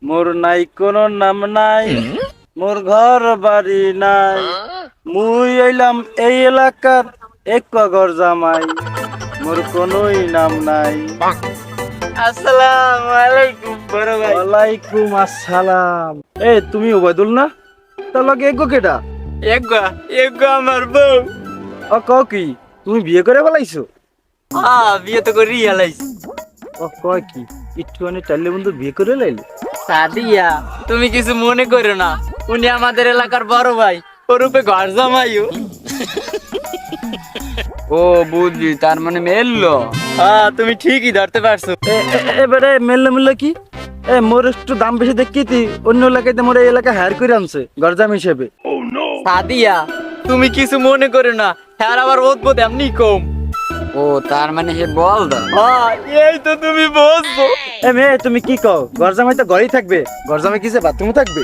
মোর নাই কোনো নাম নাই, মোর ঘর বাড়ি নাই, মুই হইলাম এই এলাকার এক ঘর জামাই, মোর কোনোই নাম নাই। আসসালামু আলাইকুম বড় ভাই। ওয়ালাইকুম আসসালাম। এ তুমি ওবায়দুল না? তোর লগে এগো কেডা? এগো এগো আমার বউ। ও ক কি তুমি বিয়ে করে ফেলাইছো? বিয়ে তো করি হেলাইছি। ও কয় কি একটুখানি টাইলে বন্ধু বিয়ে করে লাইলে? সাদিয়া, তুমি কিছু মনে করো না, উনি আমাদের এলাকার বড় ভাই, ওরূপে ঘর জামাইও। ও বুঝলি, তার মানে মেললো। তুমি ঠিকই ধরতে পারছো। এবারে মেললে মেললে কি? মোর একটু দাম বেশি দেখি অন্য এলাকায় মোর এই এলাকায় হায়ার করে আনছে গরজাম হিসেবে। সাদিয়া, তুমি কিছু মনে করো না, হ্যাঁ আবার ওদ্ভুত এমনি কম। ও তার মানে হে বল দা। এই তো তুমি বুঝবো। মেয়ে তুমি কি কও? গরজামাই তো ঘরেই থাকবে, গরজামাই কিসে বাথরুমে থাকবে?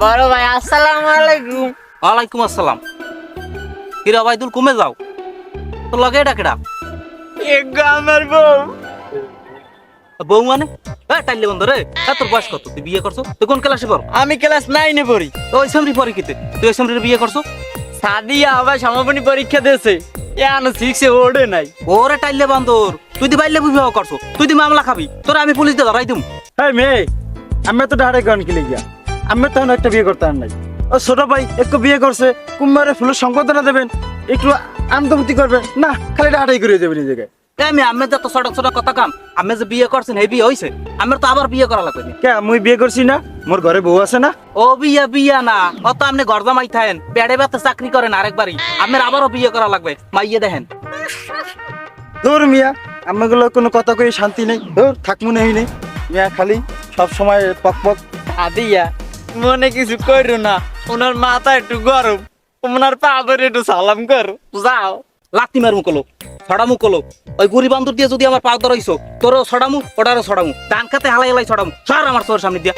বড় ভাই আসসালামু আলাইকুম। ওয়ালাইকুম আসসালাম। কিরে ওবায়দুল, কমে যাও, তোর লগে এটা কেডা? এগো আমার বউ। বউ মানে? টাইলে বন্ধ রে। তোর বয়স কত? তুই বিয়ে করছো? তুই কোন ক্লাসে পড়? আমি ক্লাস 9 পড়ি। ওই সামরি পরে কিতে তুই ওই সামরির বিয়ে করছো? সাদিয়া আবার সমাপনী পরীক্ষা দিয়েছে, এখনো 6 ওড়ে নাই। ওরে টাইলে বান্দর, তুই দি বাইলে বিবাহ করছো, তুই দি মামলা খাবি, তোরে আমি পুলিশ দিয়ে ধরাই দিম। মেয়ে আমি তো ডাহারে গান কিলে গিয়া, আমি তখন একটা বিয়ে করতে আর নাই। ও ছোট ভাই একটু বিয়ে করছে, কুম্ভারে ফুলের সংবর্ধনা দেবেন, একটু আন্তমতি করবেন না, খালি ডাহাটাই করে দেবেন এই জায়গায়। আমি আমি যত ছোট ছোট কথা কাম, আমি যে বিয়ে করছেন এই বিয়ে হয়েছে, আমার তো আবার বিয়ে করা লাগবে না। কে মুই বিয়ে করছি না? মোর ঘরে বউ আছে না? ও বিয়া বিয়া না, অত আপনি গরজামাই থাকেন, বেড়ে বেড়ে চাকরি করেন আরেকবারই, আমার আবারও বিয়ে করা লাগবে। মাইয়ে দেখেন। দূর মিয়া, আমাগুলো কোনো কথা কই শান্তি নেই, দূর থাকমু নেই নেই মিয়া, খালি সব সময় পক পক। সাদিয়া, মনে কিছু করো না, ওনার মাথা একটু গরম, ওনার পা ধরে একটু সালাম করো, যাও। লাত্তি মারমু কলো, ছড়ামু কলো, ওই গুড়ি বান্দর দিয়ে যদি আমার পা ধরাইছো, তোরও ছড়ামু, ওটারও ছড়ামু, ডান খাতে হালাই হালাই ছড়ামু, সর আমার তোর সামনে দিয়া।